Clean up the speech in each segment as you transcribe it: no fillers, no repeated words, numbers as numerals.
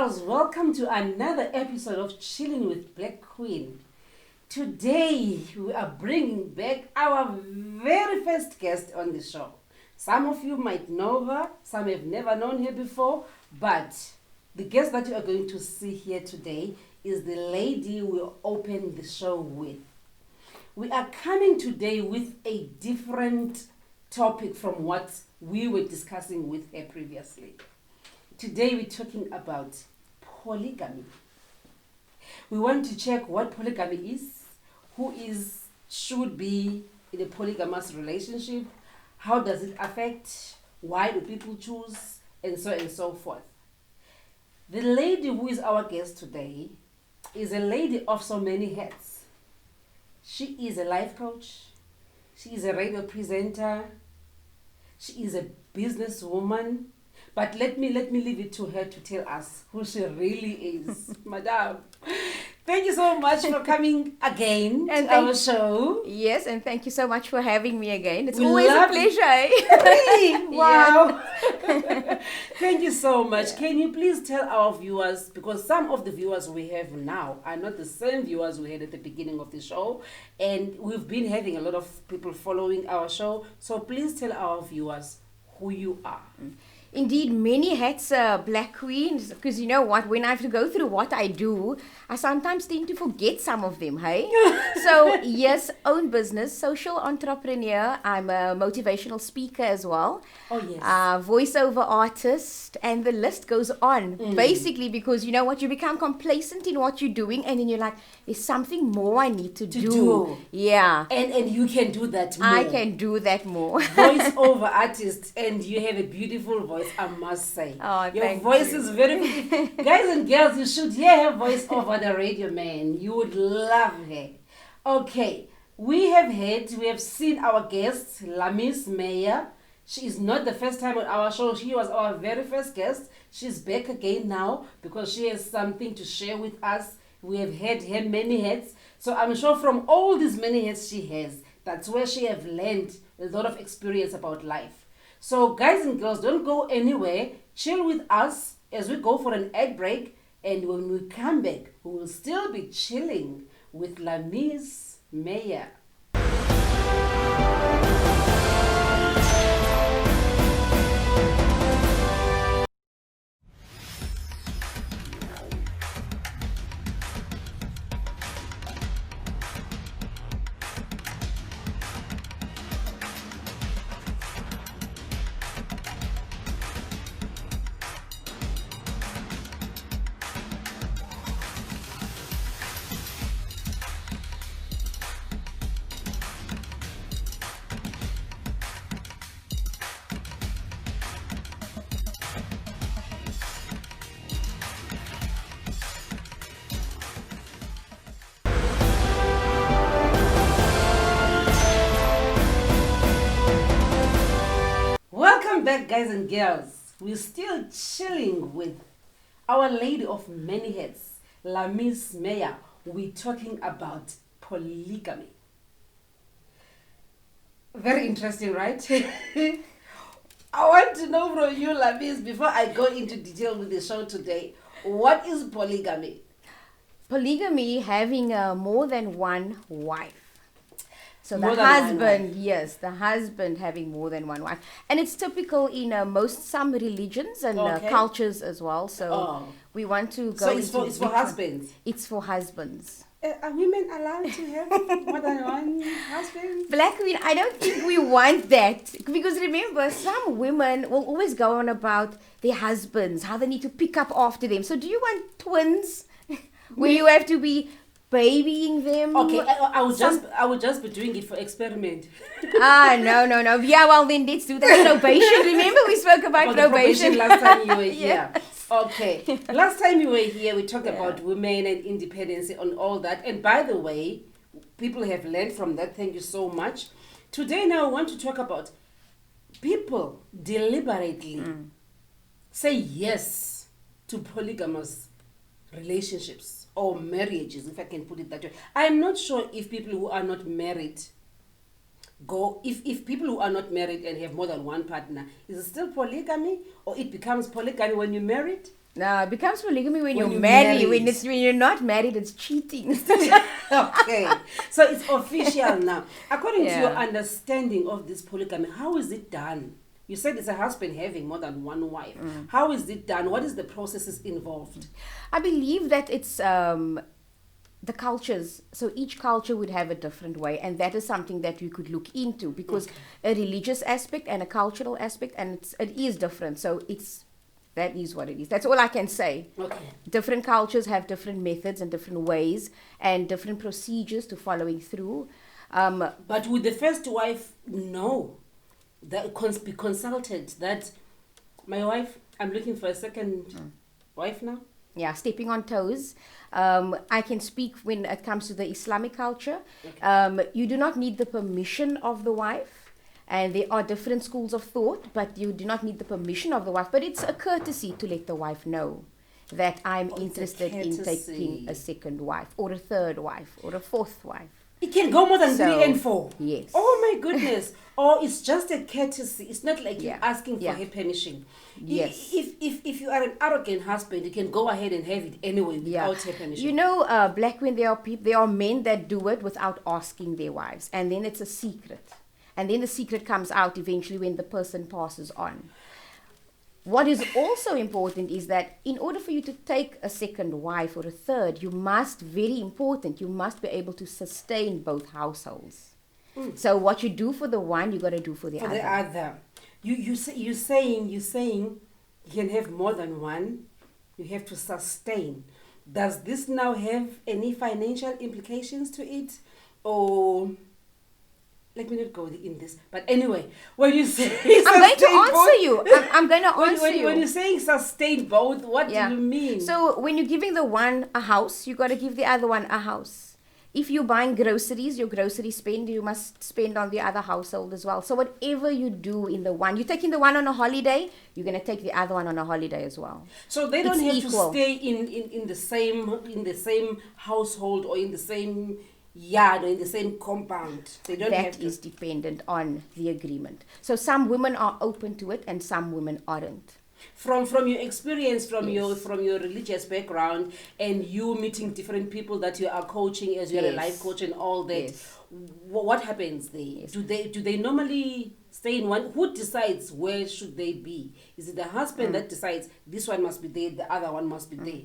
girls, welcome to another episode of Chillin with Blackqueen. Today we are bringing back our very first guest on the show. Some of you might know her, some have never known her before, but the guest that you are going to see here today is the lady we'll open the show with. We are coming today with a different topic from what we were discussing with her previously. Today we're talking about polygamy. We want to check what polygamy is, should be in a polygamous relationship, how does it affect, why do people choose, and so forth. The lady who is our guest today is a lady of so many hats. She is a life coach, she is a radio presenter, she is a businesswoman. But let me leave it to her to tell us who she really is. Madam, thank you so much for coming again to our show. Yes, and thank you so much for having me again. It's We always a love pleasure. Eh? Really? Wow. Thank you so much. Can you please tell our viewers, because some of the viewers we have now are not the same viewers we had at the beginning of the show, and we've been having a lot of people following our show. So please tell our viewers who you are. Indeed, many hats, Blackqueen, because you know what, when I have to go through what I do, I sometimes tend to forget some of them, hey? So, yes, own business, social entrepreneur, I'm a motivational speaker as well. Oh, yes. Voiceover artist, and the list goes on. Basically, because you know what, you become complacent in what you're doing, and then you're like, there's something more I need to do. Yeah. And you can do that more. I can do that more. Voiceover artist, and you have a beautiful voice, I must say. Oh, your voice is very beautiful. Guys and girls, you should hear her voice over the radio, man. You would love her. Okay, we have seen our guest, Lamis Meyer. She is not the first time on our show. She was our very first guest. She's back again now because she has something to share with us. We have had her many hats. So I'm sure from all these many hats she has, that's where she have learned a lot of experience about life. So guys and girls, don't go anywhere. Chill with us as we go for an ad break. And when we come back, we will still be chilling with Lamis Meyer. Welcome back, guys and girls. We're still chilling with our lady of many hats, Lamis Meyer. We're talking about polygamy. Very interesting, right? I want to know from you, Lamis, before I go into detail with the show today, what is polygamy? Polygamy, having more than one wife. So More the than one husband, wife. yes, the husband having more than one wife. And it's typical in some religions and Okay. cultures as well. So Oh. we want to go So it's into for which one. husbands. It's for husbands. Are women allowed to have more than one husband? Blackqueen, I don't think we want that. Because remember, some women will always go on about their husbands, how they need to pick up after them. So do you want twins? Where you have to be babying them? Okay, I would just be doing it for experiment. No. Yeah, well then let's do that probation. Remember we spoke about For the probation last time you were here. Yes. Okay. Last time you were here, we talked about women and independence and all that. And by the way, people have learned from that. Thank you so much. Today now I want to talk about people deliberately say yes to polygamous relationships or marriages, if I can put it that way. I'm not sure if people who are not married if people who are not married and have more than one partner, is it still polygamy or it becomes polygamy when you're married? No, it becomes polygamy when you're you're married. married. When you're not married, it's cheating. Okay, so it's official now. According to your Yeah. understanding of this polygamy, how is it done? You said it's a husband having more than one wife. How is it done? What is the processes involved? I believe that it's the cultures. So each culture would have a different way, and that is something that we could look into because a religious aspect and a cultural aspect, and it is different. So that is what it is. That's all I can say. Okay. Different cultures have different methods and different ways and different procedures to following through. But would the first wife know, that be consulted that my wife, I'm looking for a second wife now? Yeah, stepping on toes. I can speak when it comes to the Islamic culture. You do not need the permission of the wife. And there are different schools of thought, but you do not need the permission of the wife. But it's a courtesy to let the wife know that I'm interested in taking a second wife or a third wife or a fourth wife. It can go more than 3 and 4. Yes. Oh my goodness. Or it's just a courtesy. It's not like you're asking for her permission. Yes. If you are an arrogant husband, you can go ahead and have it anyway without her permission. You know, Blackqueen, there are men that do it without asking their wives, and then it's a secret. And then the secret comes out eventually when the person passes on. What is also important is that in order for you to take a second wife or a third, you must be able to sustain both households. So what you do for the one, you got to do for the other. For the other. You're saying you can have more than one. You have to sustain. Does this now have any financial implications to it? Or... let me not go in this. But anyway, when you say I'm going to answer you. I'm going to answer you. When you're saying sustain both, what do you mean? So when you're giving the one a house, you got to give the other one a house. If you're buying groceries, your grocery spend, you must spend on the other household as well. So whatever you do in the one, you're taking the one on a holiday, you're going to take the other one on a holiday as well. So they don't have to stay in the same household or in the same yard or in the same compound. They don't have to. That is dependent on the agreement. So some women are open to it and some women aren't. From your experience, from your religious background, and you meeting different people that you are coaching as you're a life coach and all that, what happens there? Do they normally stay in one? Who decides where should they be? Is it the husband that decides this one must be there, the other one must be there?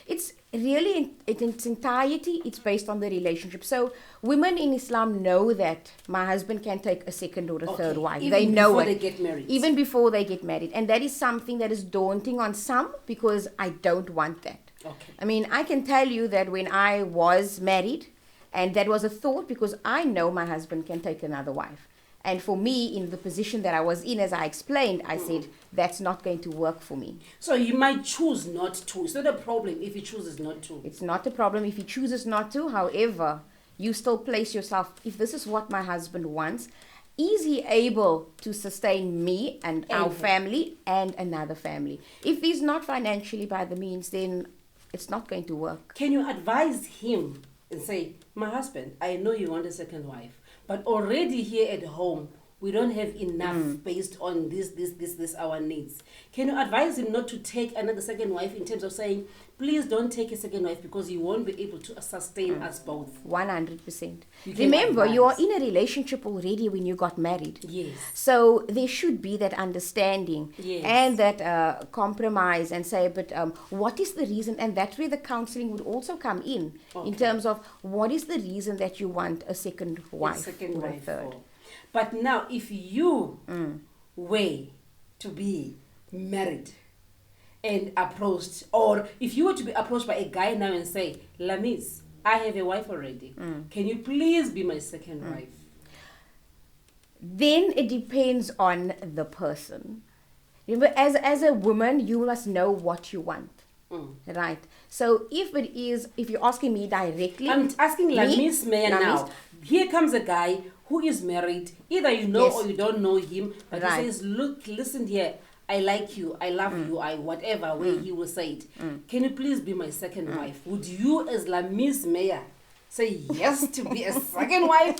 It's really, in its entirety, it's based on the relationship. So women in Islam know that my husband can take a second or a third wife. They know it. Even before they get married. Even before they get married. And that is something that is daunting on some because I don't want that. Okay. I mean, I can tell you that when I was married, and that was a thought because I know my husband can take another wife. And for me, in the position that I was in, as I explained, I said, that's not going to work for me. So you might choose not to. It's not a problem if he chooses not to. It's not a problem if he chooses not to. However, you still place yourself, if this is what my husband wants, is he able to sustain me and our family and another family? If he's not financially by the means, then it's not going to work. Can you advise him and say, my husband, I know you want a second wife, but already here at home, we don't have enough based on this, our needs. Can you advise him not to take another second wife in terms of saying, please don't take a second wife because you won't be able to sustain us both? 100%. Remember, you are in a relationship already when you got married. Yes. So there should be that understanding and that compromise and say, but what is the reason? And that's where the counseling would also come in terms of what is the reason that you want a second wife or a third. But now, if you were to be married and approached, or if you were to be approached by a guy now and say, Lamis, I have a wife already. Can you please be my second wife? Then it depends on the person. Remember, as a woman, you must know what you want. Right? So if you're asking me directly. I'm asking Lamis Meyer now. Here comes a guy who is married. Either you know or you don't know him. But he says, look, listen here. I like you. I love you. Whatever way he will say it. Can you please be my second wife? Would you as Lamis Meyer say yes to be a second wife?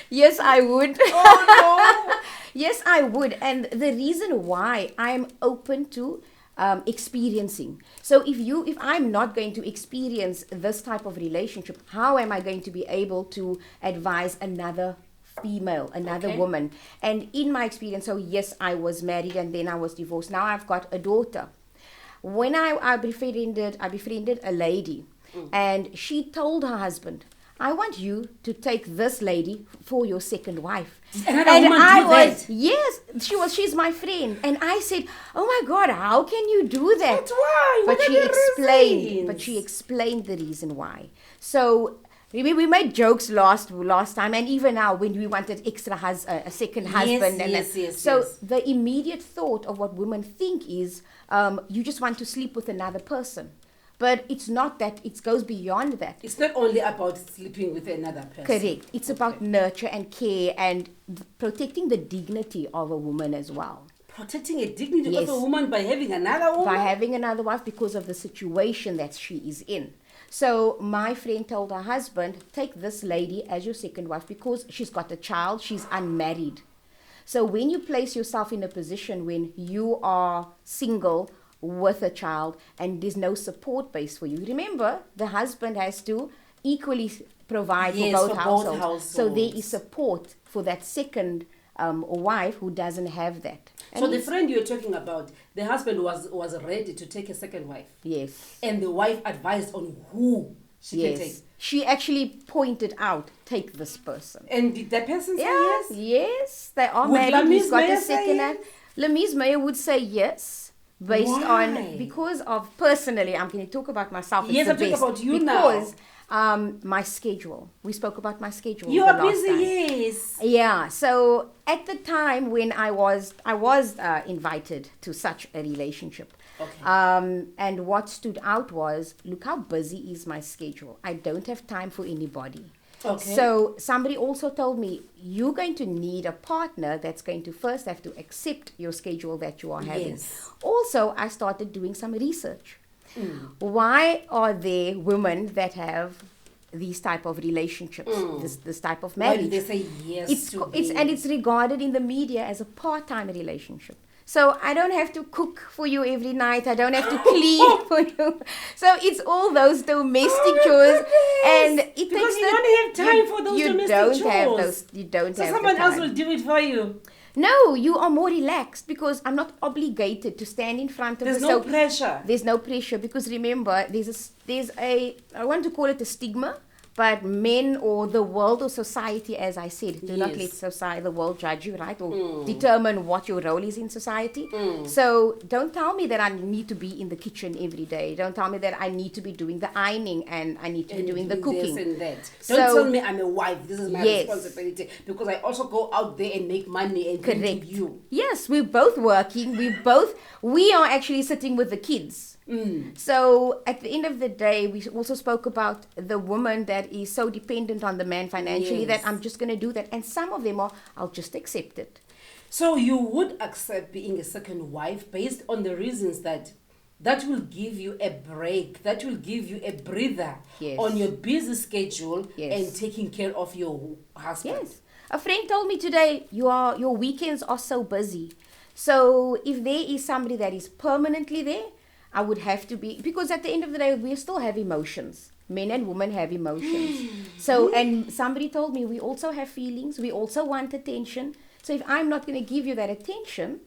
Yes, I would. Oh, no. Yes, I would. And the reason why I'm open to experiencing. So if I'm not going to experience this type of relationship, how am I going to be able to advise another female, another woman? And in my experience, so yes, I was married and then I was divorced. Now I've got a daughter. When I befriended a lady, and she told her husband, I want you to take this lady for your second wife. And I was, yes, she's my friend. And I said, oh my God, how can you do that? But why? But What she are the explained, reasons? but she explained the reason why. So we made jokes last time, and even now when we wanted a second husband. So the immediate thought of what women think is, you just want to sleep with another person. But it's not that, it goes beyond that. It's not only about sleeping with another person. Correct. It's about nurture and care and protecting the dignity of a woman as well. Protecting a dignity Yes. of a woman by having another woman? By having another wife because of the situation that she is in. So my friend told her husband, take this lady as your second wife because she's got a child, she's unmarried. So when you place yourself in a position when you are single with a child and there's no support base for you, remember the husband has to equally provide Yes, for both for both households. households. So there is support for that second wife who doesn't have that. So the friend you're talking about, the husband was ready to take a second wife. Yes. And the wife advised on who she can take. She actually pointed out, take this person. And did that person say yes? Yes, they are Would married. He's Lamise got Meyer a say second yes? hand. Lamise Meyer would say yes, based Why? on, because of, personally, I'm going to talk about myself. It's Yes, the I'm talking best. about you because, my schedule. We spoke about my schedule. You the are last busy, time. yes. Yeah, so at the time when I was invited to such a relationship. Okay. And what stood out was, look how busy is my schedule. I don't have time for anybody. Okay. So somebody also told me, you're going to need a partner that's going to first have to accept your schedule that you are having. Yes. Also, I started doing some research. Why are there women that have these type of relationships, this type of Why marriage? did they say yes It's regarded in the media as a part-time relationship. So I don't have to cook for you every night. I don't have to clean for you. So it's all those domestic chores, and it Because takes you don't have time for those domestic chores. You don't So have someone the else time. will do it for you. No, you are more relaxed because I'm not obligated to stand in front of There's the no pressure. There's no pressure because remember, there's a I want to call it a stigma, but men or the world or society, as I said, do not let society, the world judge you, right? Or determine what your role is in society. So don't tell me that I need to be in the kitchen every day. Don't tell me that I need to be doing the ironing and I need to be doing the cooking. This and that. So- Don't tell me I'm a wife. This is my Yes. responsibility because I also go out there and make money and give Correct. to you. Yes, we're both working. We are actually sitting with the kids. So at the end of the day, we also spoke about the woman that is so dependent on the man financially that Yes. I'm just going to do that. And some of them are, I'll just accept it. So you would accept being a second wife based on the reasons that will give you a break, that will give you a breather Yes. on your busy schedule Yes. and taking care of your husband. Yes. A friend told me today, your weekends are so busy. So if there is somebody that is permanently there, I would have to be, because at the end of the day, we still have emotions. Men and women have emotions. So, and somebody told me, we also have feelings. We also want attention. So if I'm not going to give you that attention,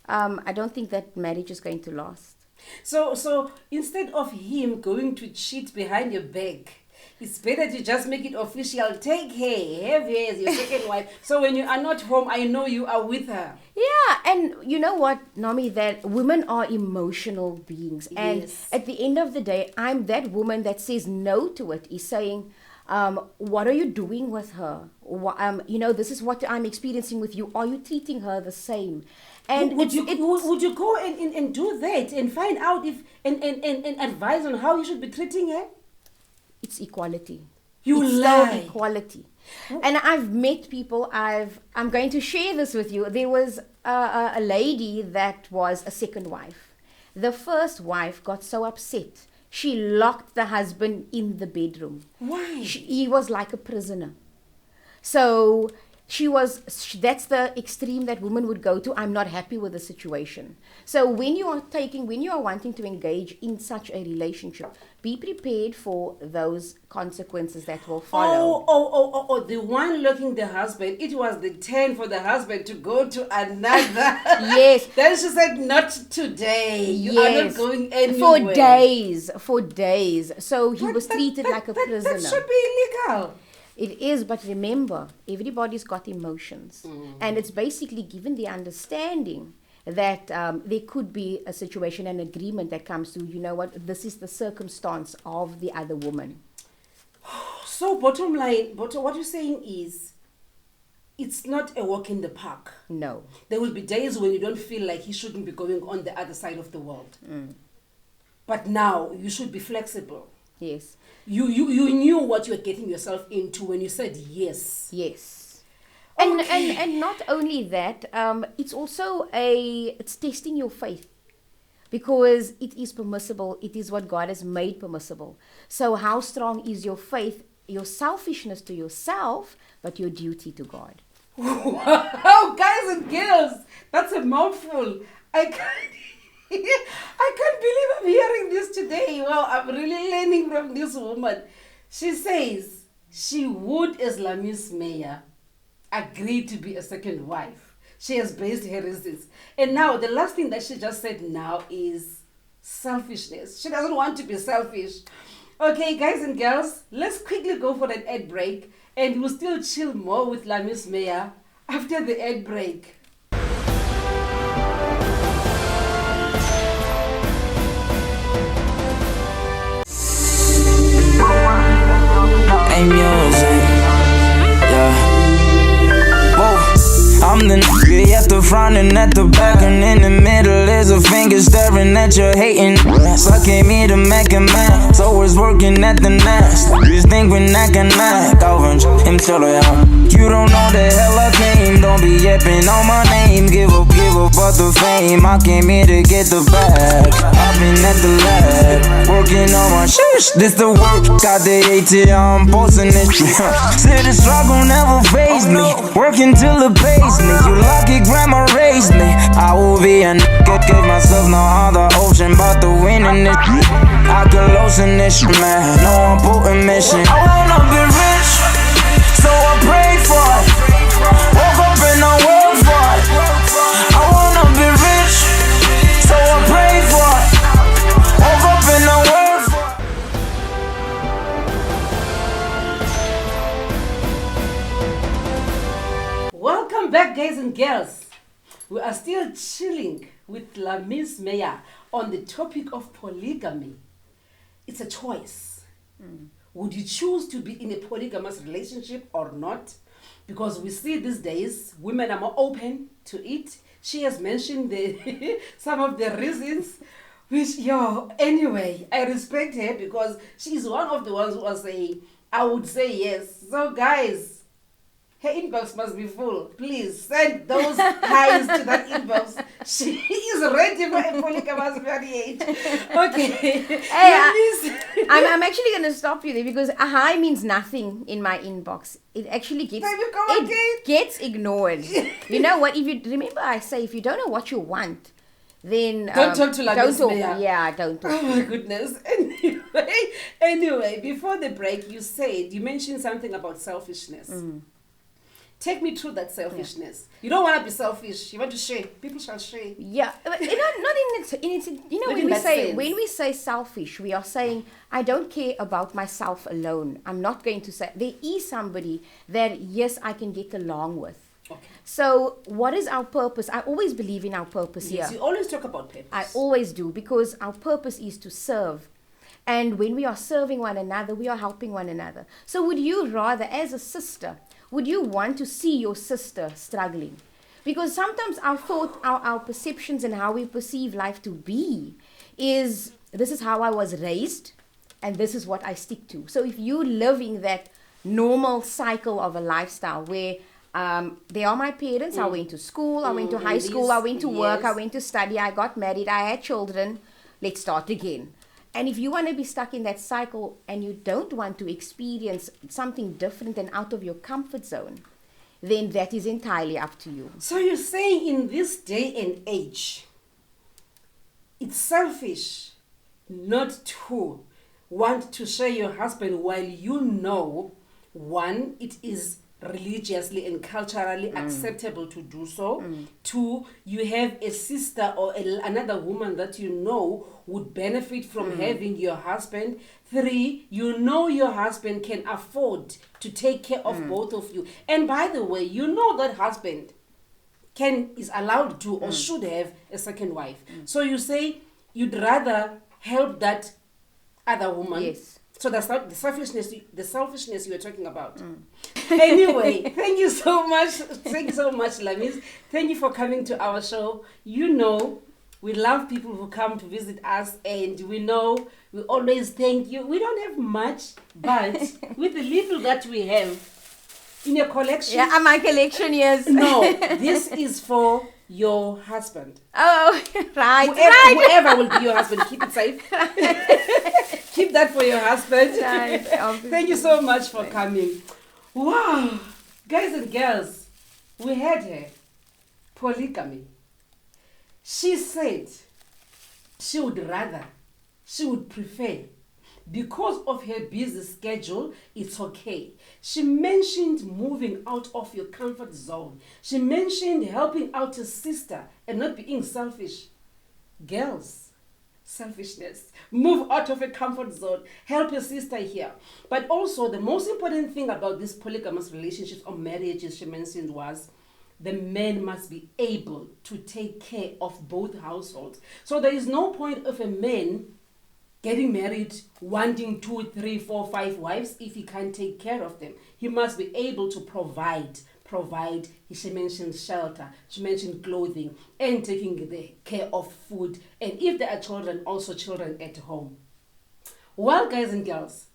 I don't think that marriage is going to last. So instead of him going to cheat behind your back, it's better to just make it official. Take her, have her as your second wife. So when you are not home, I know you are with her. Yeah, and you know what, Nami, that women are emotional beings. And Yes. at the end of the day, I'm that woman that says no to it, is saying, what are you doing with her? This is what I'm experiencing with you. Are you treating her the same? And would you go and do that and find out if and advise on how you should be treating her? it's equality. You It's lie. still equality. And I've met people, I'm going to share this with you. There was a lady that was a second wife. The first wife got so upset. She locked the husband in the bedroom. Why? He was like a prisoner. So that's the extreme that women would go to. I'm not happy with the situation. So when you are wanting to engage in such a relationship, be prepared for those consequences that will follow. The one looking the husband, it was the 10 for the husband to go to another. Yes. Then she said, not today. You are not going anywhere. For days. So he was treated like a prisoner. That should be illegal. It is, but remember, everybody's got emotions. And it's basically given the understanding that there could be a situation, an agreement that comes to, you know what, this is the circumstance of the other woman. So bottom line, what you're saying is, it's not a walk in the park. No. There will be days when you don't feel like he shouldn't be going on the other side of the world. But now, you should be flexible. Yes. You knew what you were getting yourself into when you said yes. Yes. Okay. And not only that, it's also it's testing your faith, because it is permissible. It is what God has made permissible. So how strong is your faith, your selfishness to yourself, but your duty to God? Wow, guys and girls, that's a mouthful. I can't believe I'm hearing this today. Wow, I'm really learning from this woman. She says she would, as Lamis Meyer, agree to be a second wife. She has based her reasons. And now, the last thing that she just said now is selfishness. She doesn't want to be selfish. Okay, guys and girls, let's quickly go for an ad break. And we'll still chill more with Lamis Meyer after the ad break. Hey, music, yeah. Whoa, I'm the nigga at the front and at the back, and in the middle is a finger staring at you hating. Sucking me to make a man, so it's working at the nest. Just think we're not gonna go and him solo, yeah. You don't know the hell I came, don't be yapping on my name. Give up for the fame, I came here to get the bag. I've been at the lab, working on my shit. This the work, got the ATM, posting this shit. See the struggle never phased me, working till it pays me. You lucky grandma raised me. I will be a nigga, give myself no other option but to win in this. I can lotion this shit, man, no important mission. I wanna be rich, so I pray for it. Woke up and I work for it. I wanna be rich, so I pray for it. Woke up and I work for it. Welcome back, guys and girls. We are still chilling with Lamis Meyer on the topic of polygamy. It's a choice. Would you choose to be in a polygamous relationship or not? Because we see these days women are more open to it. She has mentioned some of the reasons, which, anyway, I respect her because she's one of the ones who are saying, I would say yes. So guys, her inbox must be full. Please send those highs to that inbox. She is ready for a polygamous marriage. Okay. Hey, I'm actually going to stop you there, because a high means nothing in my inbox. It actually gets ignored. You know what? If you remember, I say, if you don't know what you want, then don't talk to Lamis Meyer. Don't talk. Oh my goodness. Anyway, before the break, you mentioned something about selfishness. Take me through that selfishness. You don't want to be selfish. You want to share. People shall share. Yeah, but not in its. You know, when we say selfish, we are saying I don't care about myself alone. I'm not going to say there is somebody that yes I can get along with. Okay. So what is our purpose? I always believe in our purpose here. Yes, you always talk about purpose. I always do, because our purpose is to serve. And when we are serving one another, we are helping one another. So would you rather, as a sister, would you want to see your sister struggling? Because sometimes our thought, our perceptions and how we perceive life to be is, this is how I was raised and this is what I stick to. So if you live in that normal cycle of a lifestyle where they are my parents, I went to school, I went to high school, I went to work, I went to study, I got married, I had children, let's start again. And if you want to be stuck in that cycle and you don't want to experience something different and out of your comfort zone, then that is entirely up to you. So you're saying in this day and age, it's selfish not to want to share your husband while you know, one, it is religiously and culturally acceptable to do so. Two, you have a sister or another woman that you know would benefit from having your husband. Three, you know your husband can afford to take care of both of you. And by the way, you know that husband is allowed to or should have a second wife. So you say you'd rather help that other woman. Yes. So that's not the selfishness you were talking about. Anyway, thank you so much. Thank you so much, Lamis. Thank you for coming to our show. You know, we love people who come to visit us, and we know we always thank you. We don't have much, but with the little that we have in your collection. Yeah, my collection, yes. No, this is for your husband. Oh, right. Whoever will be your husband, keep it safe. Keep that for your husband. Right, Thank you so much for coming. Wow. Guys and girls, we had her. Polygamy. She said she would prefer, because of her busy schedule, it's okay. She mentioned moving out of your comfort zone. She mentioned helping out a sister and not being selfish. Girls, selfishness. Move out of a comfort zone. Help your sister here. But also, the most important thing about these polygamous relationships or marriages she mentioned was the man must be able to take care of both households. So there is no point of a man getting married, wanting 2, 3, 4, 5 wives if he can't take care of them. He must be able to provide. She mentioned shelter, she mentioned clothing, and taking the care of food. And if there are children, also children at home. Well, guys and girls,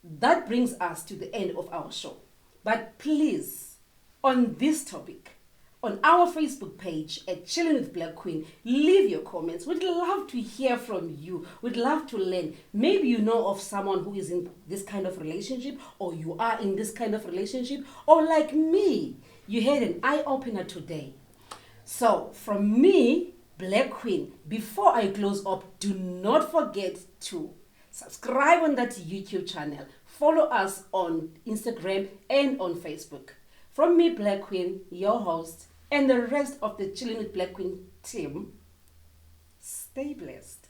that brings us to the end of our show. But please, on this topic, on our Facebook page at Chillin with Blackqueen, leave your comments. We'd love to hear from you. We'd love to learn. Maybe you know of someone who is in this kind of relationship, or you are in this kind of relationship, or like me, you had an eye-opener today. So from me, Blackqueen, before I close up, do not forget to subscribe on that YouTube channel. Follow us on Instagram and on Facebook. From me, Blackqueen, your host, and the rest of the Chillin with Blackqueen team, stay blessed.